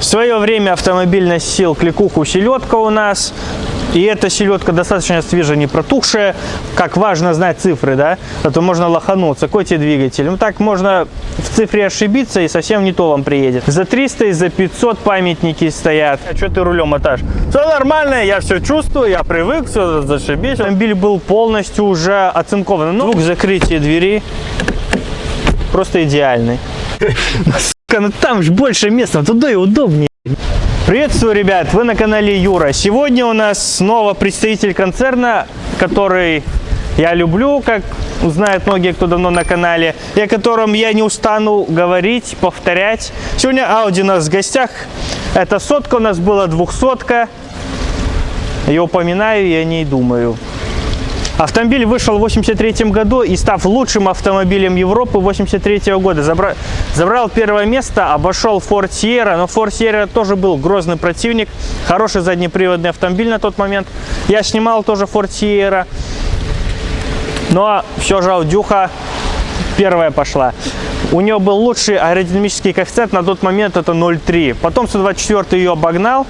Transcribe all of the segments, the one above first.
свое время автомобиль носил кликуху «Селедка» у нас. И эта селедка достаточно свежая, не протухшая. Как важно знать цифры, да? А то можно лохануться. Какой тебе двигатель? Ну так можно в цифре ошибиться и совсем не то вам приедет. За 300 и за 500 памятники стоят. А что ты рулем мотаешь? Все нормально, я все чувствую, я привык, все зашибись. Автомобиль был полностью уже оцинкован. Звук закрытия двери просто идеальный. Ну там же больше места, туда и удобнее. Приветствую, ребят, вы на канале Юра. Сегодня у нас снова представитель концерна, который я люблю, как знают многие, кто давно на канале, и о котором я не устану говорить, повторять. Сегодня Audi у нас в гостях. Это сотка, у нас была 200-ка. Я упоминаю и о ней думаю. Автомобиль вышел в 1983 году и, став лучшим автомобилем Европы 1983 года, забрал первое место, обошел Ford Sierra, но Ford Sierra тоже был грозный противник, хороший заднеприводный автомобиль на тот момент. Я снимал тоже Ford Sierra, но все же Audюха первая пошла. У нее был лучший аэродинамический коэффициент, на тот момент это 0,3. Потом 124 ее обогнал,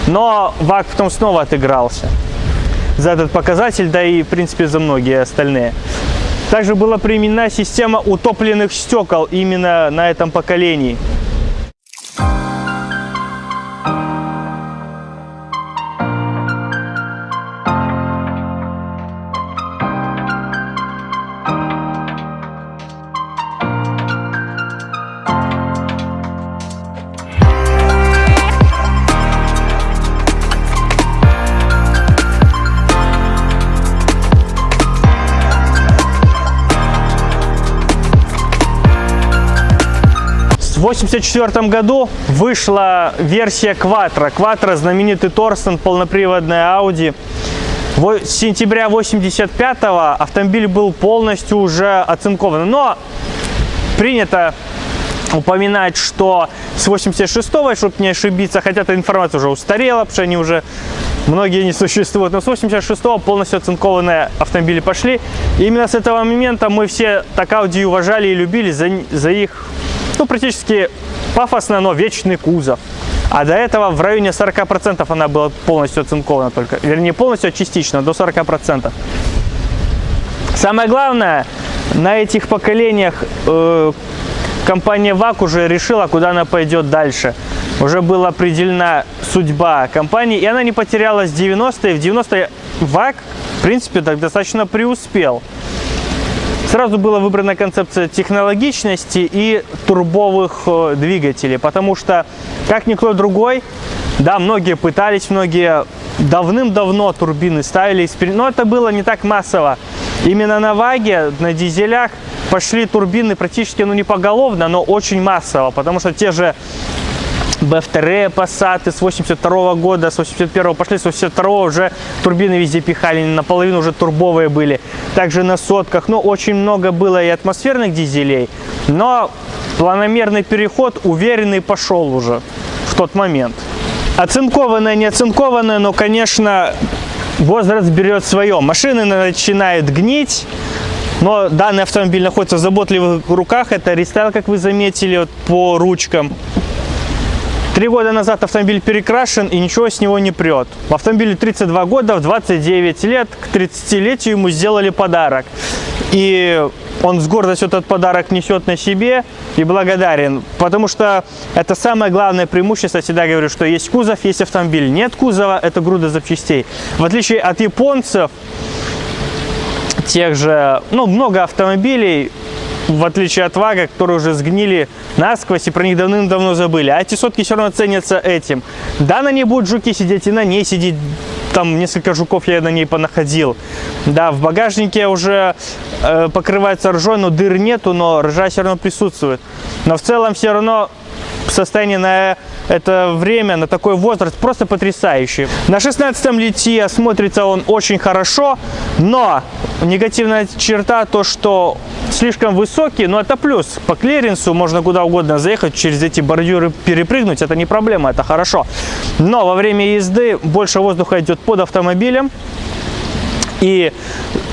но ВАГ потом снова отыгрался за этот показатель, да и в принципе за многие остальные. Также была применена система утопленных стекол именно на этом поколении. В 1984 году вышла версия Quattro. Quattro, знаменитый Торстон, полноприводная Audi. С сентября 1985 автомобиль был полностью уже оцинкован. Но принято упоминать, что с 86-го, чтобы не ошибиться, хотя эта информация уже устарела, потому что они уже многие не существуют, но с 86-го полностью оцинкованные автомобили пошли. И именно с этого момента мы все так Audi уважали и любили за их, ну, практически пафосно, но вечный кузов. А до этого в районе 40% она была полностью оцинкована только. Вернее, полностью, а частично, до 40%. Самое главное, на этих поколениях компания ВАГ уже решила, куда она пойдет дальше. Уже была определена судьба компании, и она не потерялась в 90-е. В 90-е ВАГ, в принципе, так достаточно преуспел. Сразу была выбрана концепция технологичности и турбовых двигателей, потому что, как никто другой, да, многие пытались, многие давным-давно турбины ставили, но это было не так массово. Именно на ВАГе, на дизелях пошли турбины практически, ну, не поголовно, но очень массово, потому что те же БФ-2, Passat с 82 года, с 81 пошли, с 82 уже турбины везде пихали, наполовину уже турбовые были. Также на сотках, ну, очень много было и атмосферных дизелей, но планомерный переход уверенный пошел уже в тот момент. Оцинкованная, не оцинкованная, но, конечно, возраст берет свое. Машины начинают гнить. Но данный автомобиль находится в заботливых руках. Это рестайл, как вы заметили, вот, по ручкам. 3 года назад автомобиль перекрашен, и ничего с него не прет. Автомобилю 32 года, в 29 лет, к 30-летию ему сделали подарок. И он с гордостью этот подарок несет на себе и благодарен. Потому что это самое главное преимущество. Я всегда говорю, что есть кузов, есть автомобиль. Нет кузова, это груда запчастей. В отличие от японцев, тех же, ну, много автомобилей, в отличие от ВАГа, которые уже сгнили насквозь и про них давным-давно забыли. А эти сотки все равно ценятся этим. Да, на ней будут жуки сидеть, и на ней сидеть. Там несколько жуков я на ней понаходил. Да, в багажнике уже покрывается ржой, но дыр нету, но ржа все равно присутствует. Но в целом все равно состояние на это время, на такой возраст просто потрясающий. На 16-м литье смотрится он очень хорошо, но негативная черта то, что слишком высокий, но это плюс. По клиренсу можно куда угодно заехать, через эти бордюры перепрыгнуть, это не проблема, это хорошо. Но во время езды больше воздуха идет под автомобилем, и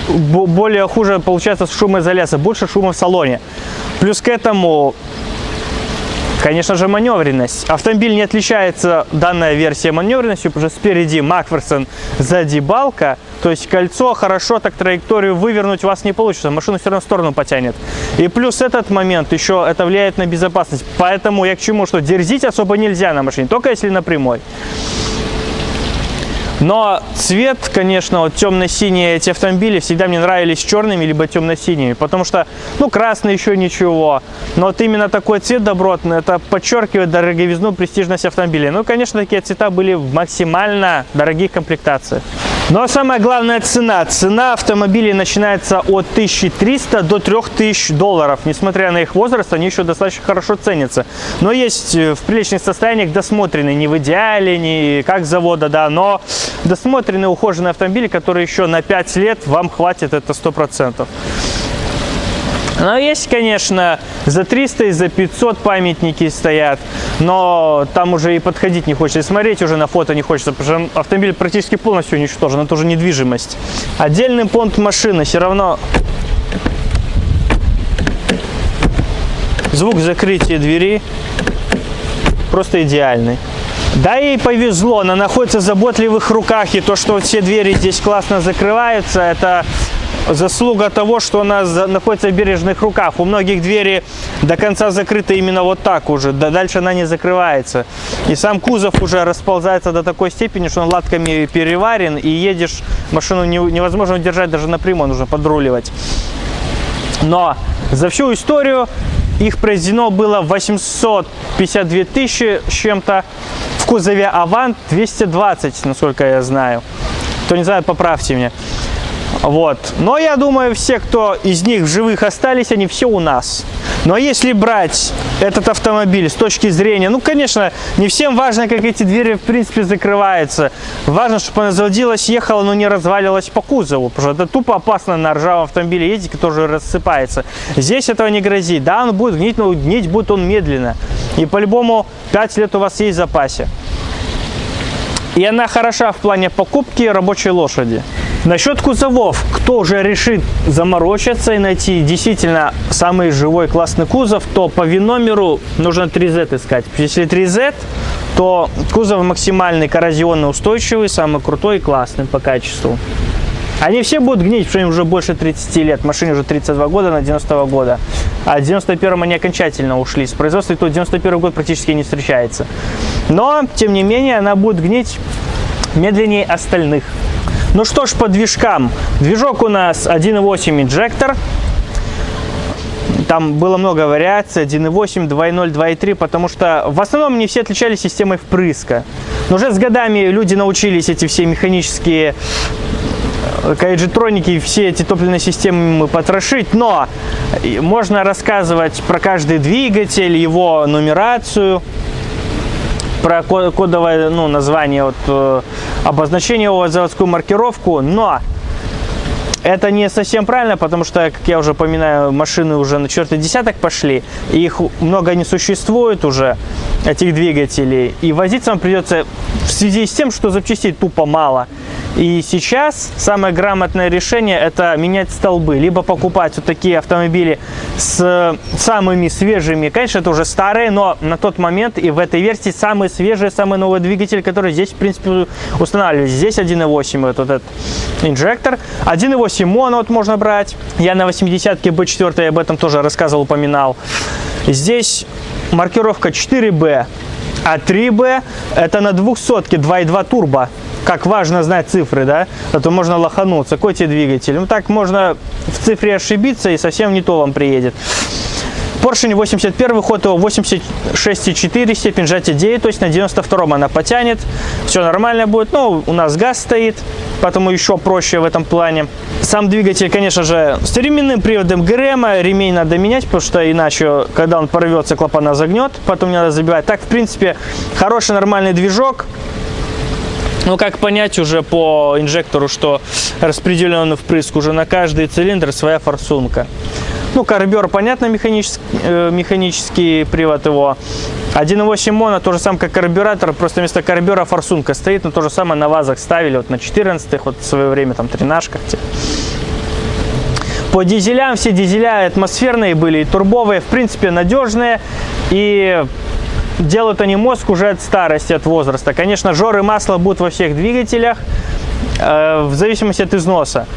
более хуже получается шумоизоляция, больше шума в салоне. Плюс к этому Конечно же, маневренность. Автомобиль не отличается, данная версия, маневренностью, потому что спереди Макферсон, сзади балка. То есть кольцо хорошо так траекторию вывернуть у вас не получится, машину все равно в сторону потянет. И плюс этот момент еще это влияет на безопасность. Поэтому я к чему, что дерзить особо нельзя на машине, только если на прямой. Но цвет, конечно, вот темно-синие эти автомобили всегда мне нравились черными либо темно-синими, потому что, ну, красный еще ничего, но вот именно такой цвет добротный, это подчеркивает дороговизну, престижность автомобиля. Ну, конечно, такие цвета были в максимально дорогих комплектациях. Ну, а самая главная цена. Цена автомобилей начинается от 1300 до 3000 долларов. Несмотря на их возраст, они еще достаточно хорошо ценятся. Но есть в приличных состояниях досмотренные, не в идеале, не как завода, да, но досмотренные, ухоженные автомобили, которые еще на 5 лет вам хватит, это 100%. Но есть, конечно, за 300 и за 500 памятники стоят, но там уже и подходить не хочется, и смотреть уже на фото не хочется, потому что автомобиль практически полностью уничтожен, это уже недвижимость. Отдельный понт машины, все равно звук закрытия двери просто идеальный. Да, ей повезло, она находится в заботливых руках, и то, что вот все двери здесь классно закрываются, это заслуга того, что она находится в бережных руках. У многих двери до конца закрыты именно вот так уже, дальше она не закрывается. И сам кузов уже расползается до такой степени, что он латками переварен, и едешь, машину невозможно удержать даже напрямую, нужно подруливать. Но за всю историю их произведено было 852 тысячи с чем-то, в кузове Avant 220, насколько я знаю. Кто не знает, поправьте меня. Вот. Но я думаю, все, кто из них в живых остались, они все у нас. Но если брать этот автомобиль с точки зрения, ну, конечно, не всем важно, как эти двери, в принципе, закрываются. Важно, чтобы она заводилась, ехала, но не развалилась по кузову. Потому что это тупо опасно на ржавом автомобиле ездить, который рассыпается. Здесь этого не грозит. Да, он будет гнить, но гнить будет он медленно. И по-любому 5 лет у вас есть в запасе. И она хороша в плане покупки рабочей лошади. Насчет кузовов, кто уже решит заморочиться и найти действительно самый живой классный кузов, то по ВИН-номеру нужно 3Z искать. Если 3Z, то кузов максимальный коррозионно устойчивый, самый крутой и классный по качеству. Они все будут гнить, потому что им уже больше 30 лет. Машине уже 32 года на 90-го года. А в 91-м они окончательно ушли с производства, и то 91 год практически не встречается. Но, тем не менее, она будет гнить медленнее остальных. Ну что ж, по движкам. Движок у нас 1.8 инжектор. Там было много вариаций, 1.8, 2.0, 2.3, потому что в основном не все отличались системой впрыска. Но уже с годами люди научились эти все механические кайджетроники, все эти топливные системы потрошить, но можно рассказывать про каждый двигатель, его нумерацию, про кодовое, ну, название, вот, обозначение его, заводскую маркировку, но это не совсем правильно, потому что, как я уже упоминаю, машины уже на 4-й десяток пошли, и их много не существует уже, этих двигателей, и возиться вам придется в связи с тем, что запчастей тупо мало. И сейчас самое грамотное решение — это менять столбы, либо покупать вот такие автомобили с самыми свежими, конечно, это уже старые, но на тот момент и в этой версии самые свежие, самый новый двигатель, который здесь, в принципе, устанавливались. Здесь 1.8 вот этот инжектор, 1.8 моно вот можно брать. Я на 80-ке B4 об этом тоже рассказывал, упоминал. Здесь маркировка 4B, а 3B это на 200-ке 2.2 турбо. Как важно знать цифры, да? А то можно лохануться. Какой тебе двигатель? Ну так можно в цифре ошибиться, и совсем не то вам приедет. Поршень 81, ход его 86,4, степень сжатия 9, то есть на 92-м она потянет. Все нормально будет. Ну, у нас газ стоит, поэтому еще проще в этом плане. Сам двигатель, конечно же, с ременным приводом ГРМ, ремень надо менять, потому что иначе, когда он порвется, клапана загнет, потом не надо забивать. Так, в принципе, хороший нормальный движок. Ну, как понять уже по инжектору, что распределенный впрыск уже на каждый цилиндр своя форсунка. Ну, карбюр, понятно, механический привод его. 1.8 моно, то же самое, как карбюратор, просто вместо карбюра форсунка стоит, но то же самое на ВАЗах ставили, вот на 14-х, вот в свое время, там, 13-шках. По дизелям, все дизеля атмосферные были, и турбовые, в принципе, надежные. И делают они мозг уже от старости, от возраста. Конечно, жоры масла будут во всех двигателях, в зависимости от износа.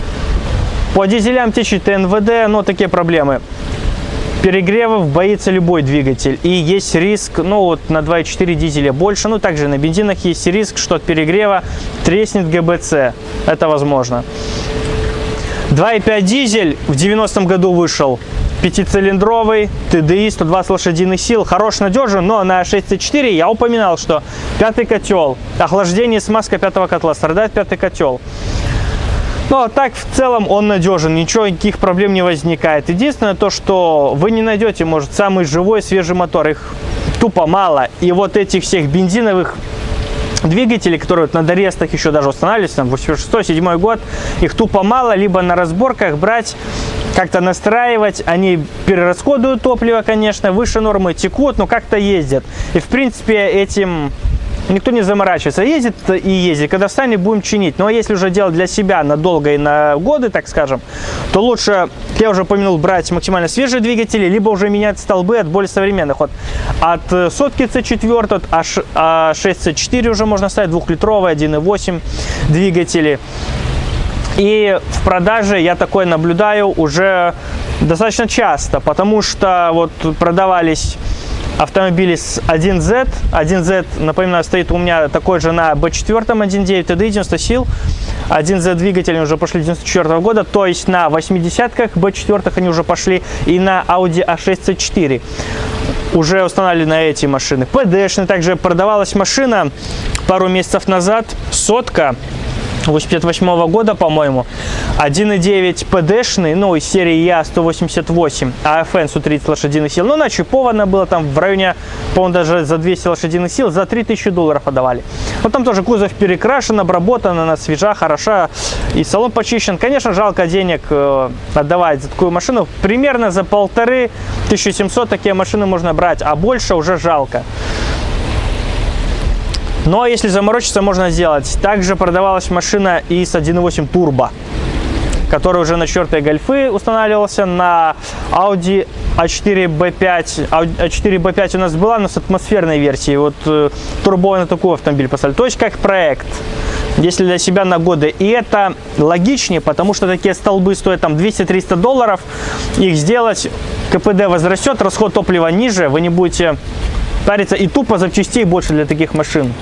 По дизелям течет НВД, но такие проблемы. Перегревов боится любой двигатель. И есть риск, ну вот на 2.4 дизеля больше, ну также на бензинах есть риск, что от перегрева треснет ГБЦ. Это возможно. 2.5 дизель в 90-м году вышел. Пятицилиндровый, TDI, 120 лошадиных сил. Хорош, надежен, но на 6.4 я упоминал, что пятый котел. Охлаждение и смазка пятого котла. Страдает пятый котел. Ну, а так, в целом, он надежен, ничего, никаких проблем не возникает. Единственное то, что вы не найдете, может, самый живой, свежий мотор. Их тупо мало. И вот этих всех бензиновых двигателей, которые вот на дорестах еще даже устанавливались, там, 86-87 год, их тупо мало. Либо на разборках брать, как-то настраивать. Они перерасходуют топливо, конечно, выше нормы текут, но как-то ездят. И, в принципе, этим никто не заморачивается. Ездит и ездит. Когда встанет, будем чинить. Но если уже делать для себя надолго и на годы, так скажем, то лучше, я уже упомянул, брать максимально свежие двигатели, либо уже менять столбы от более современных. Вот от сотки C4, от А6C4 уже можно ставить 2-литровые, 1.8 двигатели. И в продаже я такое наблюдаю уже достаточно часто, потому что вот продавались автомобили с 1Z. 1Z, напоминаю, стоит у меня такой же на B4 1.9 TDI 90 сил. 1Z двигатели уже пошли 94 года, то есть на 80-ках B4 они уже пошли, и на Audi A6 C4 уже устанавливали на эти машины. PD-шная также продавалась машина пару месяцев назад, сотка 88 года, по-моему, 1.9 PD-шный, ну, из серии Я-188, AFN 130 лошадиных сил, но начиповано было там в районе, по-моему, даже за 200 лошадиных сил, за $3000 подавали. Вот там тоже кузов перекрашен, обработан, она свежа, хороша, и салон почищен. Конечно, жалко денег отдавать за такую машину, примерно за 1500 такие машины можно брать, а больше уже жалко. Но если заморочиться, можно сделать. Также продавалась машина и с 1.8 турбо, который уже на 4 гольфы устанавливался, на Audi A4 B5. A4 B5 у нас была, но с атмосферной версией. Вот турбо на такой автомобиль поставили. То есть как проект, если для себя на годы. И это логичнее, потому что такие столбы стоят там $200-300. Их сделать, КПД возрастет, расход топлива ниже, вы не будете париться, и тупо запчастей больше для таких машин.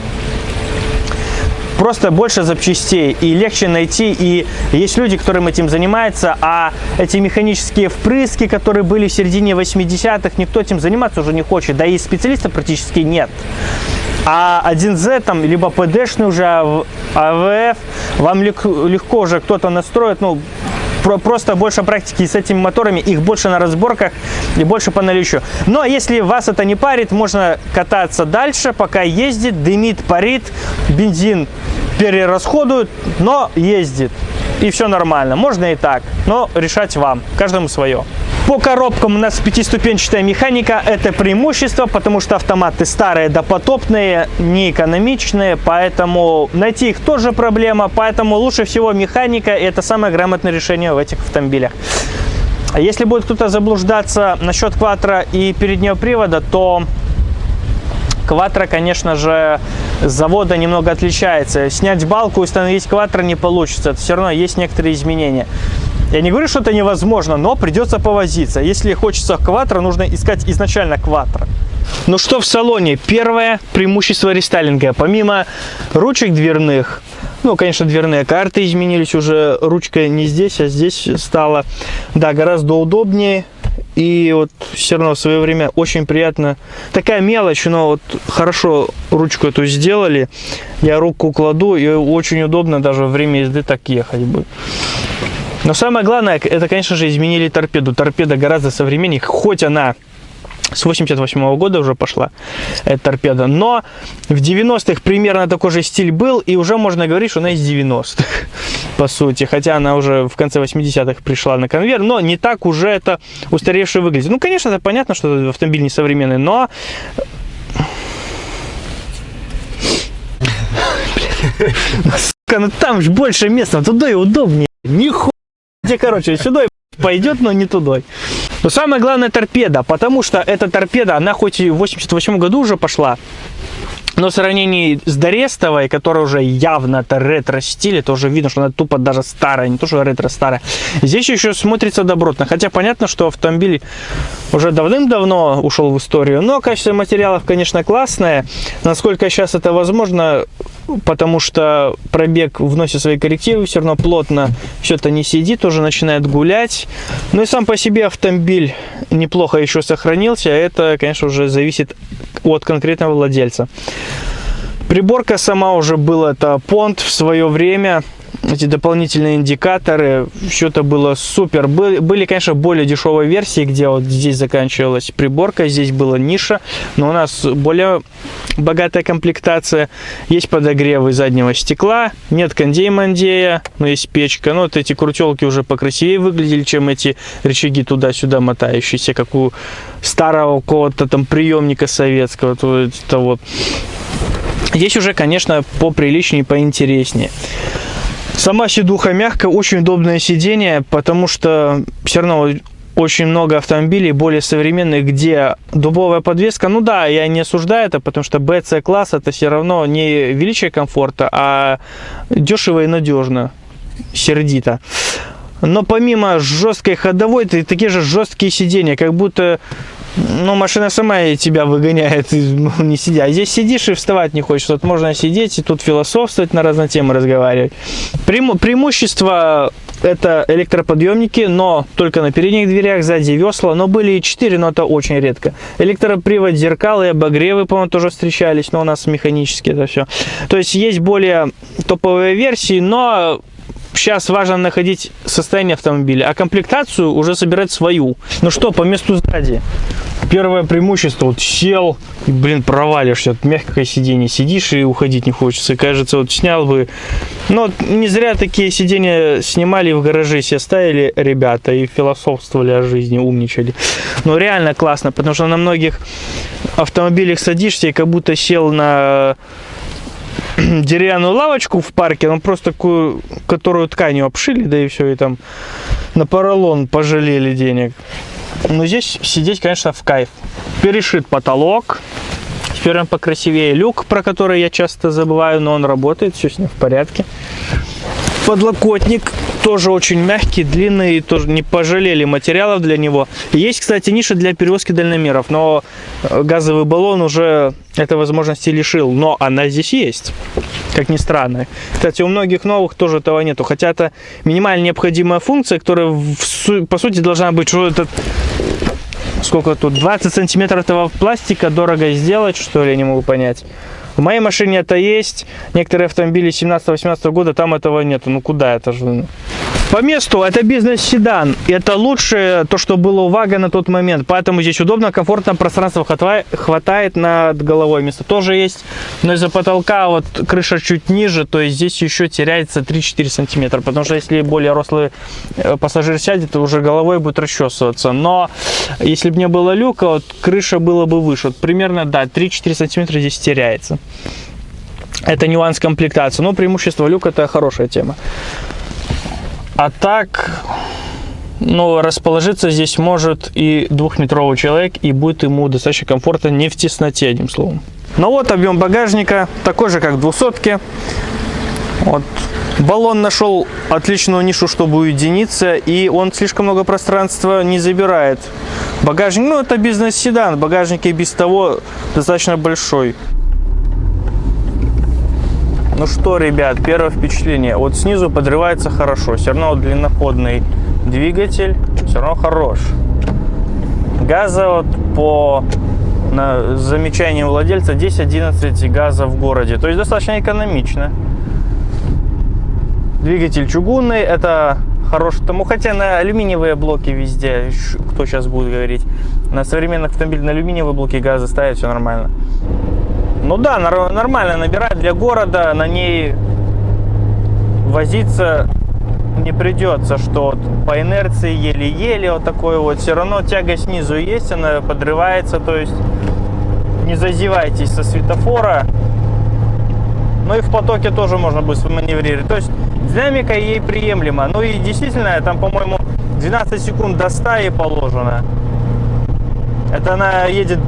Просто больше запчастей и легче найти. И есть люди, которым этим занимаются, а эти механические впрыски, которые были в середине 80-х, никто этим заниматься уже не хочет, да и специалистов практически нет. А 1Z, там, либо PD-шный уже, АВФ, вам легко уже кто-то настроит, ну, просто больше практики с этими моторами, их больше на разборках и больше по наличию. Но если вас это не парит, можно кататься дальше, пока ездит, дымит, парит, бензин перерасходует, но ездит. И все нормально. Можно и так, но решать вам, каждому свое. По коробкам у нас пятиступенчатая механика, это преимущество, потому что автоматы старые, допотопные, неэкономичные, поэтому найти их тоже проблема, поэтому лучше всего механика, и это самое грамотное решение в этих автомобилях. Если будет кто-то заблуждаться насчет кваттро и переднего привода, то кваттро, конечно же, с завода немного отличается. Снять балку и установить кваттро не получится, это все равно есть некоторые изменения. Я не говорю, что это невозможно, но придется повозиться. Если хочется кваттро, нужно искать изначально кваттро. Ну что в салоне? Первое преимущество рестайлинга. Помимо ручек дверных, ну, конечно, дверные карты изменились уже. Ручка не здесь, а здесь стала. Да, гораздо удобнее. И вот все равно в свое время очень приятно. Такая мелочь, но вот хорошо ручку эту сделали. Я руку кладу, и очень удобно даже во время езды так ехать будет. Но самое главное, это, конечно же, изменили торпеду. Торпеда гораздо современнее, хоть она с 88 года уже пошла, эта торпеда. Но в 90-х примерно такой же стиль был, и уже можно говорить, что она из 90-х, по сути. Хотя она уже в конце 80-х пришла на конвейер, но не так уже это устаревшее выглядит. Ну, конечно, это понятно, что автомобиль не современный, но... Сука, ну там же больше места, туда и удобнее. Нихуя. Короче, сюда пойдет, но не туда. Но самое главное торпеда, потому что эта торпеда, она хоть и в 88 году уже пошла, но в сравнении с Дорестовой, которая уже явно это ретро-стиль, это уже видно, что она тупо даже старая, не то что ретро-старая. Здесь еще смотрится добротно. Хотя понятно, что автомобиль уже давным-давно ушел в историю. Но качество материалов, конечно, классное. Насколько сейчас это возможно, потому что пробег вносит свои коррективы, все равно плотно все это не сидит, уже начинает гулять. Ну и сам по себе автомобиль неплохо еще сохранился. Это, конечно, уже зависит от конкретного владельца. Приборка сама уже была, это Понт в свое время. Эти дополнительные индикаторы, все это было супер. Были, конечно, более дешевые версии, где вот здесь заканчивалась приборка, здесь была ниша, но у нас более богатая комплектация. Есть подогревы заднего стекла, нет кондей-мандея, но есть печка. Ну, вот эти крутелки уже покрасивее выглядели, чем эти рычаги туда-сюда мотающиеся, как у старого какого-то там приемника советского. Вот. Здесь уже, конечно, поприличнее, поинтереснее. Сама сидуха мягкая, очень удобное сиденье, потому что все равно очень много автомобилей более современных, где дубовая подвеска. Ну да, я не осуждаю это, потому что BC-класс это все равно не величие комфорта, а дешево и надежно, сердито. Но помимо жесткой ходовой, такие же жесткие сиденья, как будто... Ну, машина сама тебя выгоняет, не сидя. А здесь сидишь и вставать не хочешь. Тут можно сидеть и тут философствовать, на разные темы разговаривать. Преимущество это электроподъемники, но только на передних дверях, сзади весла. Но были и 4, но это очень редко. Электропривод зеркал и обогревы, по-моему, тоже встречались, но у нас механически это все. То есть есть более топовые версии, но... Сейчас важно находить состояние автомобиля, а комплектацию уже собирать свою. Ну что, по месту сзади. Первое преимущество, вот сел и, блин, провалишься. Вот мягкое сиденье, сидишь и уходить не хочется. Кажется, вот снял бы. Но не зря такие сиденья снимали в гараже, себе ставили ребята и философствовали о жизни, умничали. Но реально классно, потому что на многих автомобилях садишься и как будто сел на... деревянную лавочку в парке, ну просто такую, которую тканью обшили, да и все, и там на поролон пожалели денег. Но здесь сидеть, конечно, в кайф. Перешит потолок. Теперь он покрасивее. Люк, про который я часто забываю, но он работает, все с ним в порядке. Подлокотник тоже очень мягкий, длинный, тоже не пожалели материалов для него. Есть, кстати, ниша для перевозки дальномеров, но газовый баллон уже этой возможности лишил. Но она здесь есть, как ни странно. Кстати, у многих новых тоже этого нету, хотя это минимально необходимая функция, которая по сути должна быть, что это... Сколько тут? 20 сантиметров этого пластика дорого сделать, что ли, я не могу понять. В моей машине это есть. Некоторые автомобили 17-18 года, там этого нету. Ну куда это же? По месту это бизнес-седан. Это лучшее, то, что было у Вага на тот момент. Поэтому здесь удобно, комфортно, пространства хватает над головой. Место тоже есть. Но из-за потолка вот крыша чуть ниже, то есть здесь еще теряется 3-4 сантиметра. Потому что если более рослый пассажир сядет, то уже головой будет расчесываться. Но если бы не было люка, вот крыша была бы выше. Вот примерно, да, 3-4 сантиметра здесь теряется. Это нюанс комплектации. Но преимущество люка — это хорошая тема. А так, ну, расположиться здесь может и 2-метровый человек, и будет ему достаточно комфортно, не в тесноте, одним словом. Ну вот, объем багажника такой же, как в 200-ке. Вот. Баллон нашел отличную нишу, чтобы уединиться, и он слишком много пространства не забирает. Багажник, ну, это бизнес-седан, багажник и без того достаточно большой. Ну что, ребят, первое впечатление. Вот снизу подрывается хорошо. Все равно длинноходный двигатель, все равно хорош. Газа вот по замечанию владельца 10-11 газа в городе. То есть достаточно экономично. Двигатель чугунный, это хорош. Тому, хотя на алюминиевые блоки везде, кто сейчас будет говорить, на современных автомобилях на алюминиевые блоки газа ставят, все нормально. Ну да, нормально набирать для города, на ней возиться не придется, что вот по инерции еле-еле вот такой вот, все равно тяга снизу есть, она подрывается, то есть не зазевайтесь со светофора. Ну и в потоке тоже можно будет маневрировать, то есть динамика ей приемлема. Ну и действительно, там, по-моему, 12 секунд до 100 и положено. Это она едет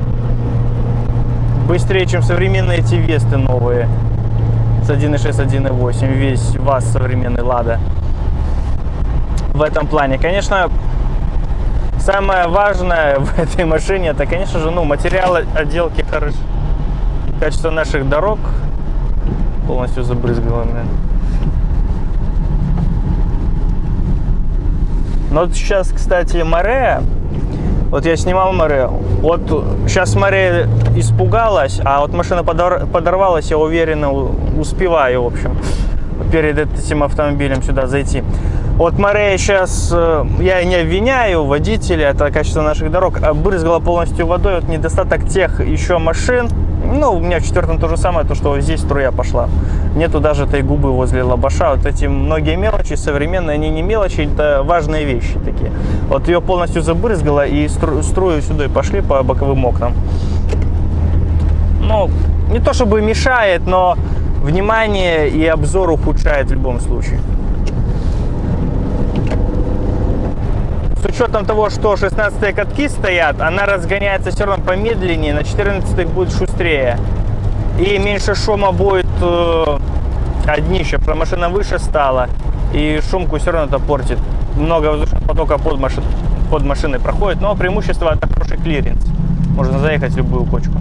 быстрее, чем современные эти Весты новые. С 1.6, 1.8. Весь ВАЗ современный Лада. В этом плане. Конечно, самое важное в этой машине, это, конечно же, материалы отделки хорошие. Качество наших дорог полностью забрызгало. Но вот сейчас, кстати, Морея. Вот я снимал Морею. Вот сейчас Морея испугалась, а вот машина подорвалась, я уверенно успеваю, в общем, перед этим автомобилем сюда зайти. Вот Морея сейчас, я не обвиняю водителя, это качество наших дорог, брызгала полностью водой. Вот недостаток тех еще машин. Ну, у меня в 4-м то же самое, то, что здесь струя пошла. Нету даже этой губы возле лобаша. Вот эти многие мелочи современные, они не мелочи, это важные вещи такие. Вот ее полностью забрызгало, и струи сюда и пошли по боковым окнам. Ну, не то чтобы мешает, но внимание и обзор ухудшает в любом случае. С учетом того, что 16-е катки стоят, она разгоняется все равно помедленнее, на 14-х будет шустрее. И меньше шума будет от днища, потому что машина выше стала, и шумку все равно это портит. Много воздушного потока под машиной проходит, но преимущество — это хороший клиренс. Можно заехать в любую кочку.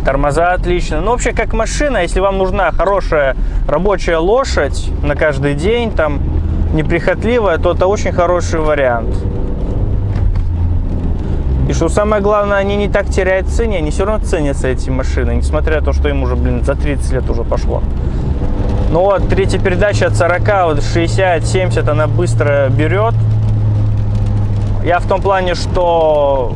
Тормоза отлично. Ну, вообще, как машина, если вам нужна хорошая рабочая лошадь на каждый день, там, неприхотливая, то это очень хороший вариант. И что самое главное, они не так теряют в цене, они все равно ценятся, эти машины, несмотря на то, что им уже, за 30 лет уже пошло. Ну вот, третья передача от 40, вот 60-70 она быстро берет. Я в том плане, что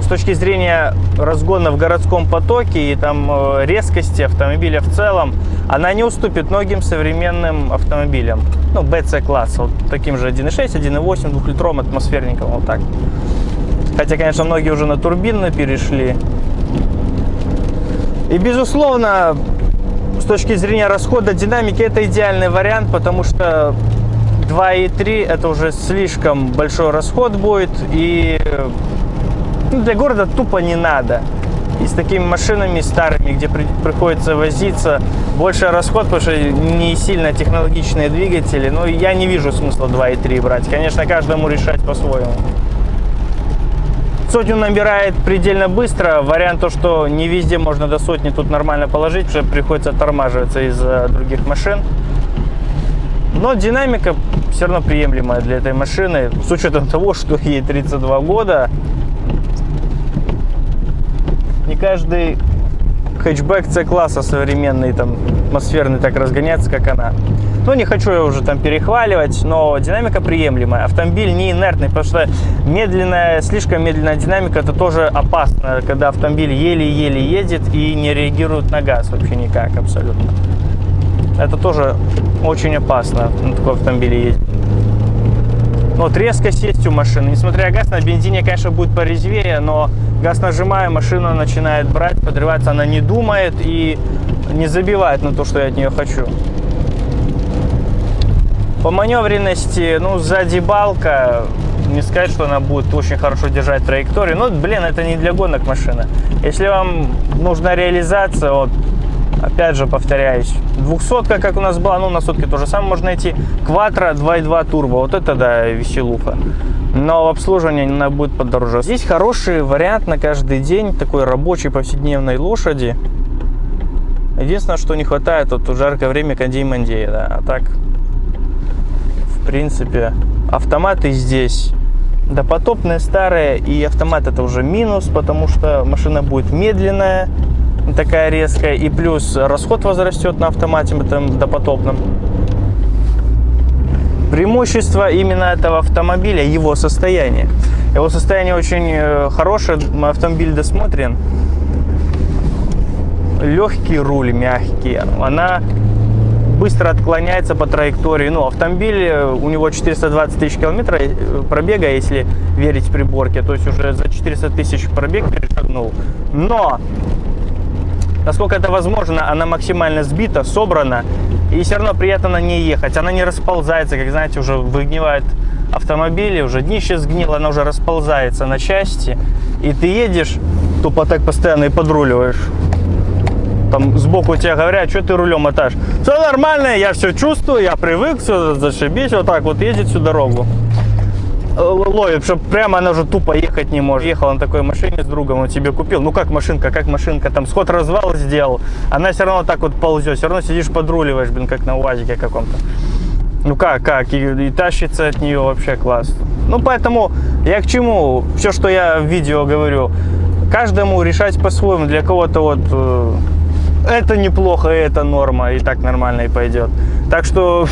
с точки зрения разгона в городском потоке и там резкости автомобиля в целом, она не уступит многим современным автомобилям. Ну, BC-класса, вот таким же 1.6, 1.8, 2-литровым атмосферником, вот так. Хотя, конечно, многие уже на турбины перешли. И, безусловно, с точки зрения расхода динамики, это идеальный вариант, потому что 2.3 это уже слишком большой расход будет, и для города тупо не надо. И с такими машинами старыми, где приходится возиться, больше расход, потому что не сильно технологичные двигатели. Но я не вижу смысла 2.3 брать. Конечно, каждому решать по-своему. Сотню набирает предельно быстро. Вариант то, что не везде можно до сотни тут нормально положить, потому что приходится оттормаживаться из других машин. Но динамика все равно приемлемая для этой машины, с учетом того, что ей 32 года. Не каждый хэтчбэк C-класса современный, там, атмосферный, так разгоняется, как она. Ну, не хочу я уже там перехваливать, но динамика приемлемая. Автомобиль не инертный, потому что слишком медленная динамика — это тоже опасно, когда автомобиль еле-еле едет и не реагирует на газ вообще никак абсолютно. Это тоже очень опасно на таком автомобиле ездить. Вот резкость есть у машины. Несмотря на газ, на бензине, конечно, будет порезвее, но газ нажимая, машина начинает брать, подрываться, она не думает и не забивает на то, что я от нее хочу. По маневренности, ну, сзади балка, не сказать, что она будет очень хорошо держать траекторию. Ну, блин, это не для гонок машина. Если вам нужна реализация, вот, опять же, повторяюсь, 200-ка, как у нас была, ну, на сотке то же самое можно найти. Quattro 2.2 турбо, вот это, да, веселуха. Но в обслуживании она будет подороже. Здесь хороший вариант на каждый день такой рабочей повседневной лошади. Единственное, что не хватает, вот в жаркое время кондей-мандея, да. А так, в принципе, автоматы здесь допотопные, старые, и автомат — это уже минус, потому что машина будет медленная, такая резкая, и плюс расход возрастет на автомате этом допотопном. Преимущество именно этого автомобиля — его состояние. Его состояние очень хорошее, автомобиль досмотрен. Легкий руль, мягкий. Она быстро отклоняется по траектории. Ну, автомобиль, у него 420 тысяч километров пробега, если верить приборке. То есть уже за 400 тысяч пробег перешагнул. Но насколько это возможно, она максимально сбита, собрана, и все равно приятно на ней ехать. Она не расползается, как, знаете, уже выгнивает автомобиле, уже днище сгнило, она уже расползается на части, и ты едешь, тупо так постоянно и подруливаешь. Там сбоку тебе говорят, что ты рулем мотаешь. Все нормально, я все чувствую, я привык, все зашибись, вот так вот едет всю дорогу. Ловит, что прямо она уже тупо ехать не может. Ехал на такой машине с другом, он тебе купил. Ну как машинка, там сход развал сделал. Она все равно так вот ползет, все равно сидишь подруливаешь, блин, как на УАЗике каком-то. Ну как, и тащится от нее вообще класс. Ну поэтому я к чему, все, что я в видео говорю, каждому решать по-своему. Для кого-то вот это неплохо, это норма, и так нормально и пойдет. Так что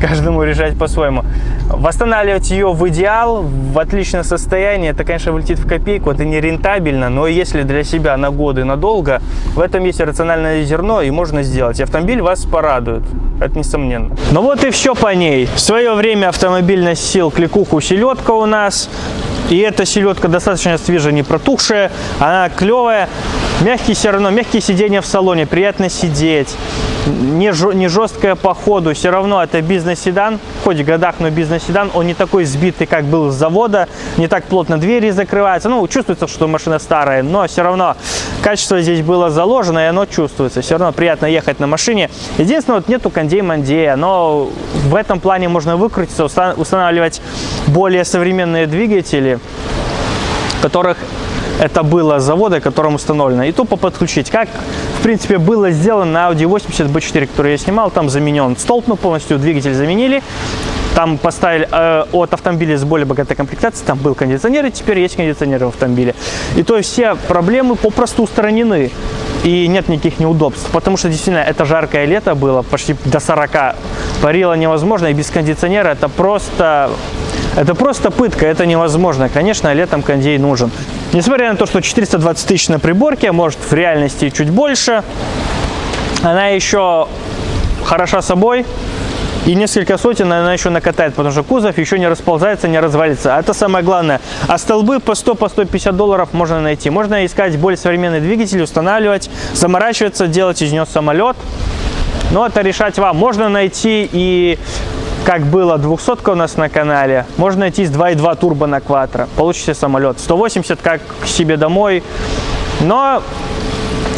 каждому решать по-своему. Восстанавливать ее в идеал, в отличном состоянии, это, конечно, вылетит в копейку, это не рентабельно, но если для себя на годы, надолго, в этом есть рациональное зерно, и можно сделать. И автомобиль вас порадует, это несомненно. Ну вот и все по ней. В свое время автомобиль носил кликуху селедка у нас, и эта селедка достаточно свежая, не протухшая, она клевая. Мягкий все равно, мягкие сиденья в салоне, приятно сидеть, не жесткая по ходу, все равно это бизнес-седан, хоть в годах, но бизнес-седан, он не такой сбитый, как был с завода, не так плотно двери закрываются, ну, чувствуется, что машина старая, но все равно качество здесь было заложено, и оно чувствуется, все равно приятно ехать на машине. Единственное, вот нету кондей-мандея, но в этом плане можно выкрутиться, устанавливать более современные двигатели, которых это было с завода, которым установлено, и тупо подключить. Как, в принципе, было сделано на Audi 80 B4, который я снимал, там заменен столб, ну, полностью двигатель заменили. Там поставили от автомобиля с более богатой комплектацией, там был кондиционер, и теперь есть кондиционер в автомобиле. И то есть все проблемы попросту устранены, и нет никаких неудобств, потому что действительно это жаркое лето было, почти до 40, парило невозможно, и без кондиционера это просто пытка, это невозможно. Конечно, летом кондей нужен. Несмотря на то, что 420 тысяч на приборке, может в реальности чуть больше, она еще хороша собой. И несколько сотен она еще накатает, потому что кузов еще не расползается, не развалится. Это самое главное. А столбы по 100, по 150 долларов можно найти. Можно искать более современный двигатель, устанавливать, заморачиваться, делать из него самолет. Но это решать вам. Можно найти и, как было 200 у нас на канале, можно найти с 2.2 турбо на кватро. Получите самолет. 180 как к себе домой. Но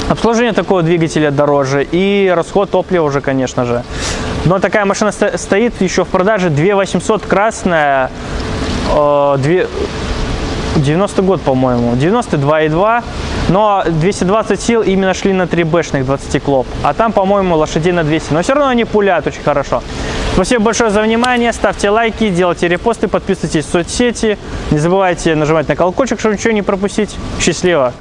обслуживание такого двигателя дороже. И расход топлива уже, конечно же. Но такая машина стоит еще в продаже, 2800 красная, 90 год, по-моему, 92,2, но 220 сил именно шли на 3Бшных 20 клоп, а там, по-моему, лошадей на 200, но все равно они пулят очень хорошо. Спасибо большое за внимание, ставьте лайки, делайте репосты, подписывайтесь в соцсети, не забывайте нажимать на колокольчик, чтобы ничего не пропустить. Счастливо!